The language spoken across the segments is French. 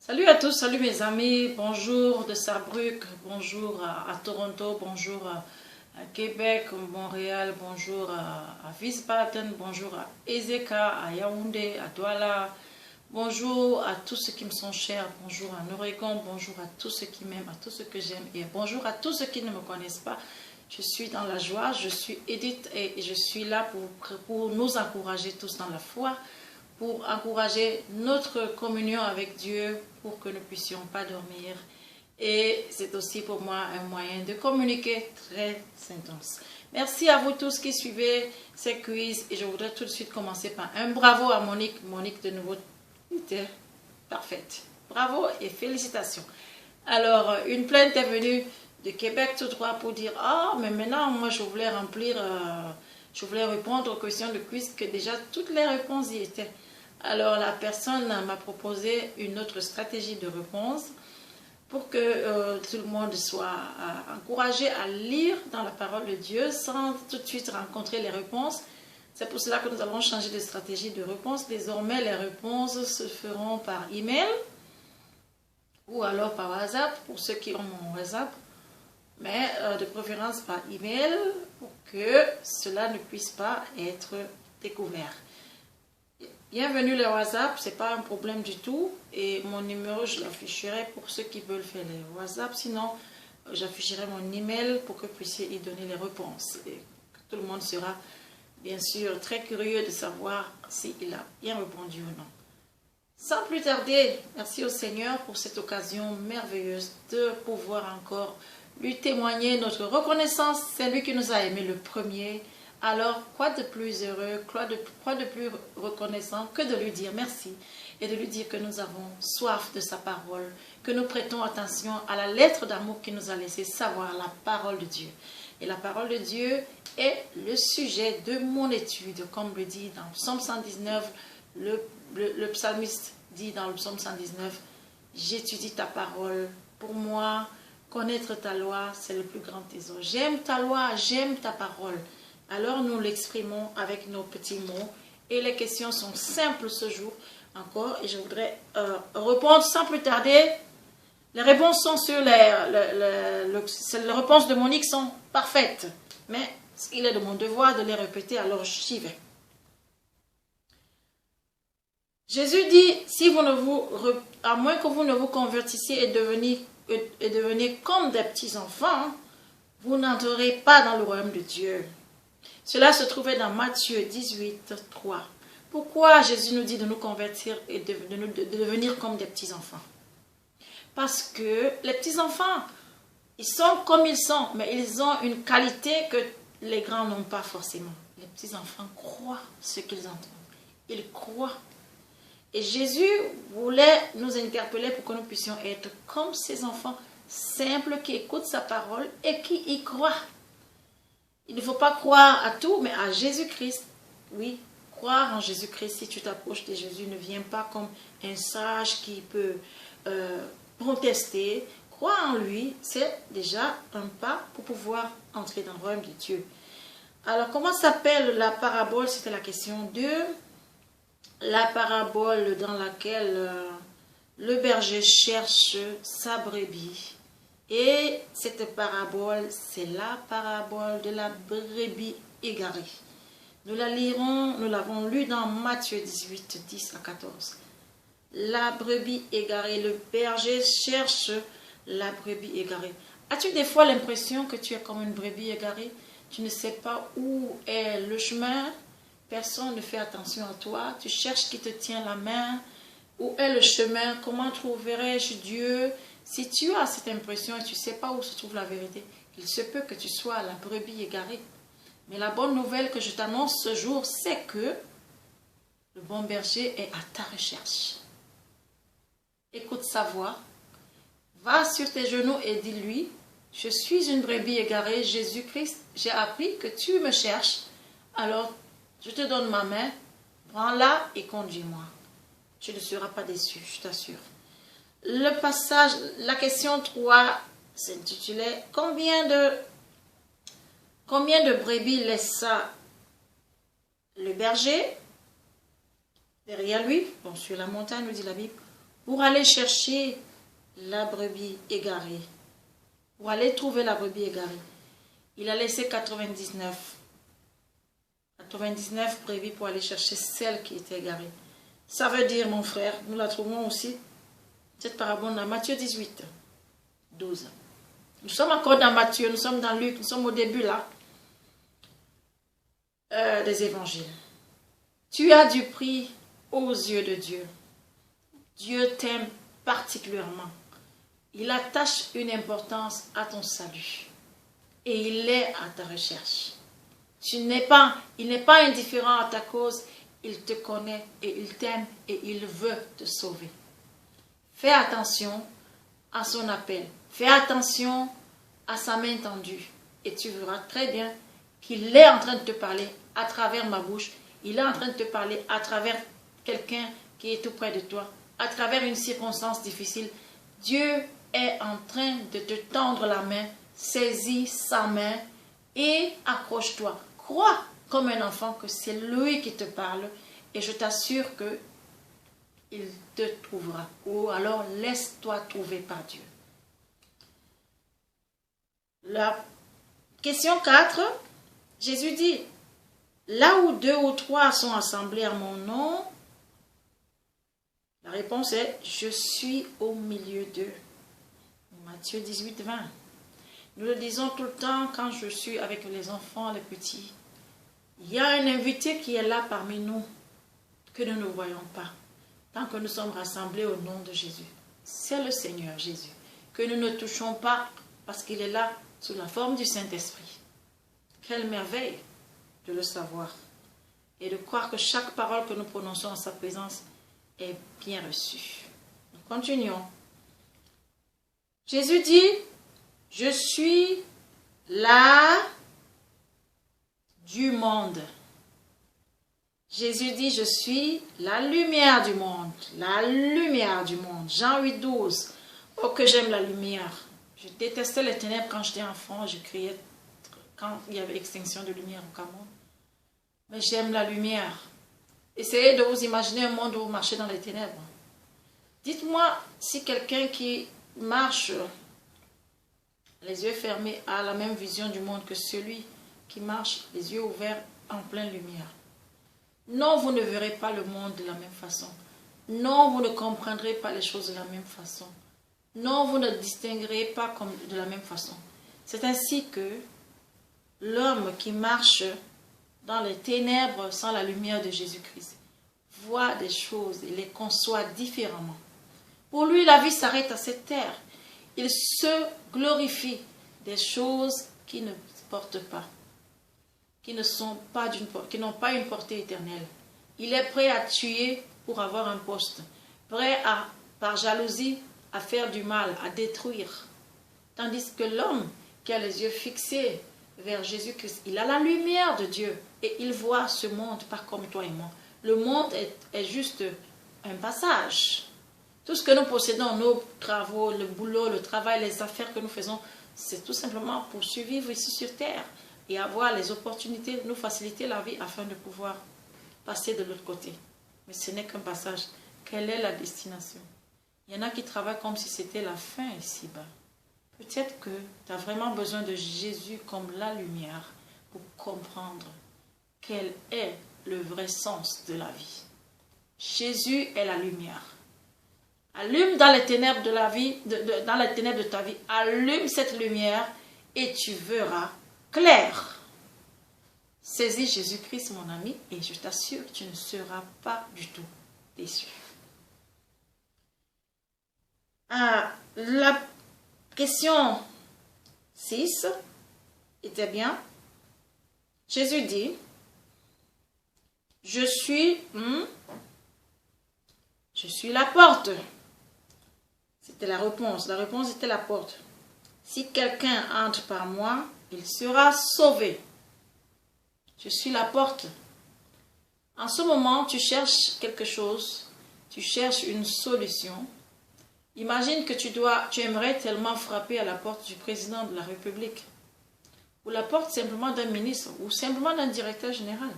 Salut à tous, salut mes amis, bonjour de Saarbrück, bonjour à Toronto, bonjour à Québec, Montréal, bonjour à Wiesbaden, bonjour à Ezeka, à Yaoundé, à Douala, bonjour à tous ceux qui me sont chers, bonjour à Oregon, bonjour à tous ceux qui m'aiment, à tous ceux que j'aime et bonjour à tous ceux qui ne me connaissent pas. Je suis dans la joie, je suis Edith et je suis là pour nous encourager tous dans la foi, pour encourager notre communion avec Dieu, pour que nous ne puissions pas dormir. Et c'est aussi pour moi un moyen de communiquer très intense. Merci à vous tous qui suivez ces quiz. Et je voudrais tout de suite commencer par un bravo à Monique. Monique, de nouveau, était parfaite. Bravo et félicitations. Alors, une plainte est venue de Québec tout droit pour dire « Ah, mais maintenant, moi, je voulais je voulais répondre aux questions de quiz que déjà toutes les réponses y étaient. » Alors, la personne m'a proposé une autre stratégie de réponse pour que tout le monde soit encouragé à lire dans la parole de Dieu sans tout de suite rencontrer les réponses. C'est pour cela que nous avons changé de stratégie de réponse. Désormais, les réponses se feront par email ou alors par WhatsApp pour ceux qui ont mon WhatsApp, mais de préférence par email pour que cela ne puisse pas être découvert. Bienvenue les WhatsApp, c'est pas un problème du tout et mon numéro je l'afficherai pour ceux qui veulent faire les WhatsApp, sinon j'afficherai mon email pour que vous puissiez y donner les réponses et tout le monde sera bien sûr très curieux de savoir s'il a bien répondu ou non. Sans plus tarder, merci au Seigneur pour cette occasion merveilleuse de pouvoir encore lui témoigner notre reconnaissance. C'est lui qui nous a aimés le premier. Alors, quoi de plus heureux, quoi de plus reconnaissant que de lui dire merci et de lui dire que nous avons soif de sa parole, que nous prêtons attention à la lettre d'amour qu'il nous a laissé savoir, la parole de Dieu. Et la parole de Dieu est le sujet de mon étude, comme le dit dans le psaume 119, le psalmiste dit dans le psaume 119, « J'étudie ta parole, pour moi, connaître ta loi, c'est le plus grand trésor. J'aime ta loi, j'aime ta parole. » Alors nous l'exprimons avec nos petits mots et les questions sont simples ce jour encore et je voudrais répondre sans plus tarder. Les réponses sont sur les réponses de Monique sont parfaites, mais il est de mon devoir de les répéter, alors j'y vais. Jésus dit, si vous ne à moins que vous ne vous convertissiez et deveniez comme des petits enfants, vous n'entrerez pas dans le royaume de Dieu. Cela se trouvait dans Matthieu 18, 3. Pourquoi Jésus nous dit de nous convertir et de devenir comme des petits-enfants? Parce que les petits-enfants, ils sont comme ils sont, mais ils ont une qualité que les grands n'ont pas forcément. Les petits-enfants croient ce qu'ils entendent. Ils croient. Et Jésus voulait nous interpeller pour que nous puissions être comme ces enfants simples qui écoutent sa parole et qui y croient. Il ne faut pas croire à tout, mais à Jésus-Christ. Oui, croire en Jésus-Christ. Si tu t'approches de Jésus, ne viens pas comme un sage qui peut protester. Croire en lui, c'est déjà un pas pour pouvoir entrer dans le royaume de Dieu. Alors, comment s'appelle la parabole? C'était la question 2. La parabole dans laquelle le berger cherche sa brebis. Et cette parabole, c'est la parabole de la brebis égarée. Nous la lirons, nous l'avons lu dans Matthieu 18, 10 à 14. La brebis égarée, le berger cherche la brebis égarée. As-tu des fois l'impression que tu es comme une brebis égarée? Tu ne sais pas où est le chemin, personne ne fait attention à toi, tu cherches qui te tient la main, où est le chemin, comment trouverai-je Dieu? Si tu as cette impression et tu ne sais pas où se trouve la vérité, il se peut que tu sois la brebis égarée. Mais la bonne nouvelle que je t'annonce ce jour, c'est que le bon berger est à ta recherche. Écoute sa voix, va sur tes genoux et dis-lui, je suis une brebis égarée, Jésus-Christ, j'ai appris que tu me cherches, alors je te donne ma main, prends-la et conduis-moi. Tu ne seras pas déçu, je t'assure. Le passage, la question 3 s'intitulait « Combien de brebis laissa le berger derrière lui ?» Bon, sur la montagne, nous dit la Bible. « pour aller chercher la brebis égarée. Pour aller trouver la brebis égarée. Il a laissé 99 brebis pour aller chercher celle qui était égarée. Ça veut dire, mon frère, nous la trouvons aussi, cette parabole dans Matthieu 18, 12. Nous sommes encore dans Matthieu, nous sommes dans Luc, nous sommes au début là, des évangiles. Tu as du prix aux yeux de Dieu. Dieu t'aime particulièrement. Il attache une importance à ton salut. Et il est à ta recherche. Il n'est pas indifférent à ta cause. Il te connaît et il t'aime et il veut te sauver. Fais attention à son appel. Fais attention à sa main tendue. Et tu verras très bien qu'il est en train de te parler à travers ma bouche. Il est en train de te parler à travers quelqu'un qui est tout près de toi. À travers une circonstance difficile. Dieu est en train de te tendre la main. Saisis sa main et accroche-toi. Crois comme un enfant que c'est lui qui te parle et je t'assure que il te trouvera. Ou alors laisse-toi trouver par Dieu. La question 4, Jésus dit, là où 2 ou 3 sont assemblés à mon nom, la réponse est, je suis au milieu d'eux. Matthieu 18, 20. Nous le disons tout le temps quand je suis avec les enfants, les petits. Il y a un invité qui est là parmi nous, que nous ne voyons pas, tant que nous sommes rassemblés au nom de Jésus. C'est le Seigneur Jésus, que nous ne touchons pas parce qu'il est là sous la forme du Saint-Esprit. Quelle merveille de le savoir et de croire que chaque parole que nous prononçons en sa présence est bien reçue. Nous continuons. Jésus dit, je suis la du monde. Jésus dit, je suis la lumière du monde. La lumière du monde. Jean 8, 12. Oh, que j'aime la lumière. Je détestais les ténèbres quand j'étais enfant. Je criais quand il y avait extinction de lumière au Cameroun. Mais j'aime la lumière. Essayez de vous imaginer un monde où vous marchez dans les ténèbres. Dites-moi si quelqu'un qui marche les yeux fermés a la même vision du monde que celui qui marche les yeux ouverts en pleine lumière. Non, vous ne verrez pas le monde de la même façon. Non, vous ne comprendrez pas les choses de la même façon. Non, vous ne distinguerez pas de la même façon. C'est ainsi que l'homme qui marche dans les ténèbres sans la lumière de Jésus-Christ voit des choses et les conçoit différemment. Pour lui, la vie s'arrête à cette terre. Il se glorifie des choses qui ne portent pas, qui n'ont pas une portée éternelle. Il est prêt à tuer pour avoir un poste, prêt à, par jalousie, à faire du mal, à détruire. Tandis que l'homme qui a les yeux fixés vers Jésus-Christ, il a la lumière de Dieu et il voit ce monde pas comme toi et moi. Le monde est juste un passage. Tout ce que nous possédons, nos travaux, le boulot, le travail, les affaires que nous faisons, c'est tout simplement pour survivre ici sur terre et avoir les opportunités, nous faciliter la vie afin de pouvoir passer de l'autre côté. Mais ce n'est qu'un passage. Quelle est la destination? Il y en a qui travaillent comme si c'était la fin ici-bas. Peut-être que tu as vraiment besoin de Jésus comme la lumière pour comprendre quel est le vrai sens de la vie. Jésus est la lumière. Allume dans les ténèbres de la vie, dans les ténèbres de ta vie, allume cette lumière et tu verras clair. Saisis Jésus-Christ, mon ami, et je t'assure, tu ne seras pas du tout déçu. La question 6 était bien. Jésus dit, je suis la porte. C'était la réponse. La réponse était la porte. Si quelqu'un entre par moi, il sera sauvé. Je suis la porte. En ce moment, tu cherches quelque chose, tu cherches une solution. Imagine que tu aimerais tellement frapper à la porte du président de la République, ou la porte simplement d'un ministre, ou simplement d'un directeur général.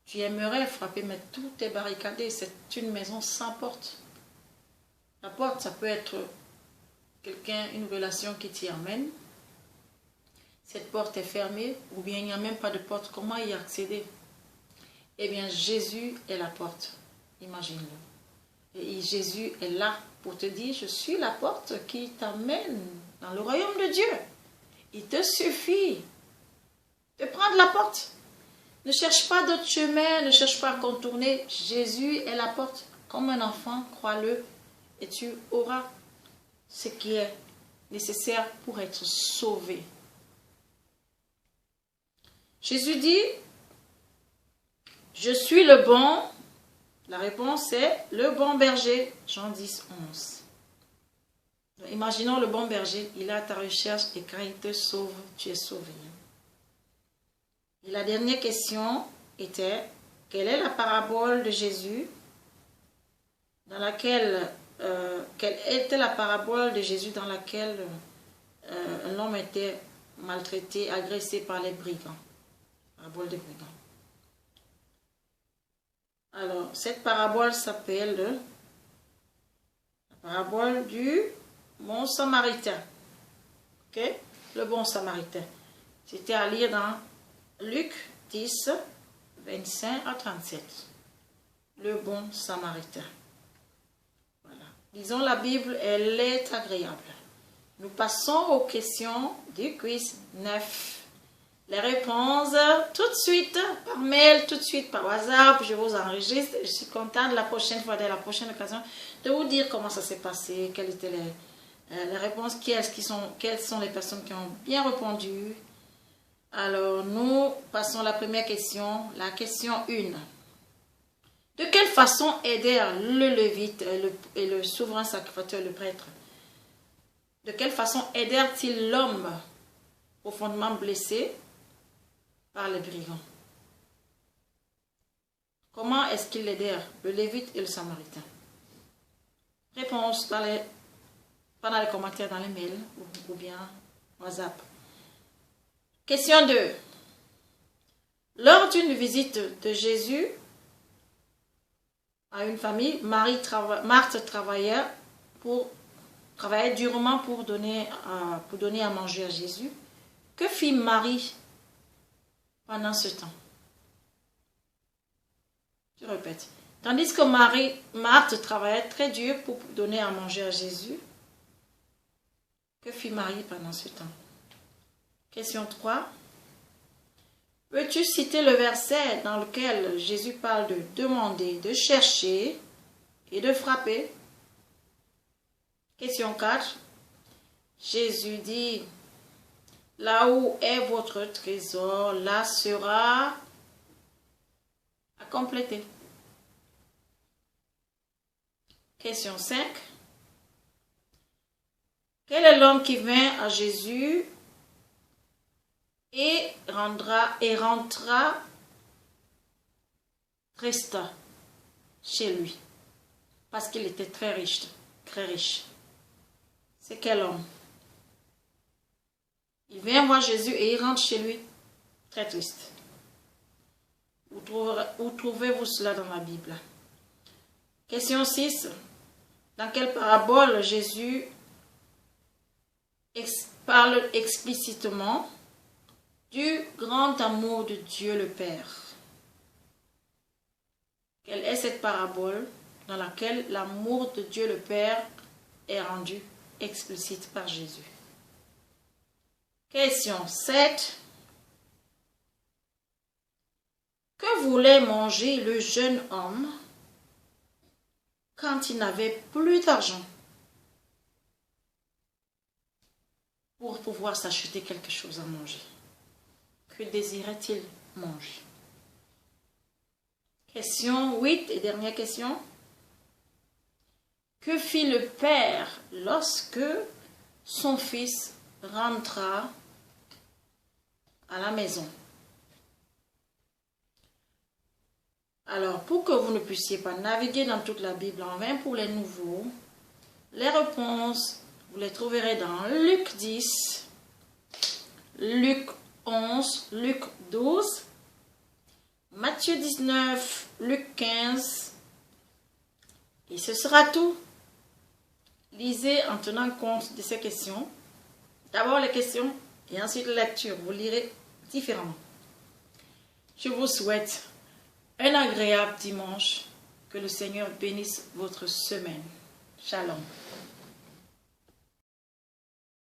Tu aimerais frapper, mais tout est barricadé, c'est une maison sans porte. La porte, ça peut être quelqu'un, une relation qui t'y amène. Cette porte est fermée ou bien il n'y a même pas de porte. Comment y accéder? Eh bien, Jésus est la porte. Imagine-le. Et Jésus est là pour te dire, je suis la porte qui t'amène dans le royaume de Dieu. Il te suffit de prendre la porte. Ne cherche pas d'autre chemin, ne cherche pas à contourner. Jésus est la porte. Comme un enfant, crois-le, et tu auras ce qui est nécessaire pour être sauvé. Jésus dit, je suis le bon. La réponse est le bon berger. Jean 10, 11. Imaginons le bon berger, il est à ta recherche et quand il te sauve, tu es sauvé. Et la dernière question était, quelle est la parabole de Jésus dans laquelle, quelle était la parabole de Jésus dans laquelle un homme était maltraité, agressé par les brigands? Parabole des brigands. Alors, cette parabole s'appelle la parabole du bon samaritain. Ok? Le bon samaritain. C'était à lire dans Luc 10, 25 à 37. Le bon samaritain. Voilà. Disons, la Bible, elle est agréable. Nous passons aux questions du quiz 9. Les réponses tout de suite, par mail, tout de suite, par WhatsApp, je vous enregistre. Je suis contente la prochaine fois, dès la prochaine occasion, de vous dire comment ça s'est passé, quelles étaient les réponses, quelles sont les personnes qui ont bien répondu. Alors, nous passons à la première question, la question 1. De quelle façon aidèrent le Lévite et le souverain sacrificateur, le prêtre? De quelle façon aidèrent-ils l'homme profondément blessé par les brigands? Comment est-ce qu'ils l'aidèrent, le Lévite et le Samaritain? Réponse pendant les commentaires dans les mails ou bien WhatsApp. Question 2. Lors d'une visite de Jésus à une famille, Marthe travaillait durement pour donner à manger à Jésus. Que fit Marie pendant ce temps? Je répète. Tandis que Marthe travaillait très dur pour donner à manger à Jésus, que fit Marie pendant ce temps? Question 3. Peux-tu citer le verset dans lequel Jésus parle de demander, de chercher et de frapper? Question 4. Jésus dit, là où est votre trésor, là sera à compléter. Question 5. Quel est l'homme qui vint à Jésus et rentra triste chez lui parce qu'il était très riche, très riche? C'est quel homme? Il vient voir Jésus et il rentre chez lui très triste. Où trouvez-vous cela dans la Bible? Question 6. Dans quelle parabole Jésus parle explicitement du grand amour de Dieu le Père? Quelle est cette parabole dans laquelle l'amour de Dieu le Père est rendu explicite par Jésus? Question 7. Que voulait manger le jeune homme quand il n'avait plus d'argent pour pouvoir s'acheter quelque chose à manger? Que désirait-il manger? Question 8 et dernière question. Que fit le père lorsque son fils rentra à la maison? Alors, pour que vous ne puissiez pas naviguer dans toute la Bible en vain pour les nouveaux, les réponses, vous les trouverez dans Luc 10, Luc 11, Luc 12, Matthieu 19, Luc 15, et ce sera tout. Lisez en tenant compte de ces questions. D'abord les questions et ensuite la lecture. Vous lirez différemment. Je vous souhaite un agréable dimanche. Que le Seigneur bénisse votre semaine. Shalom.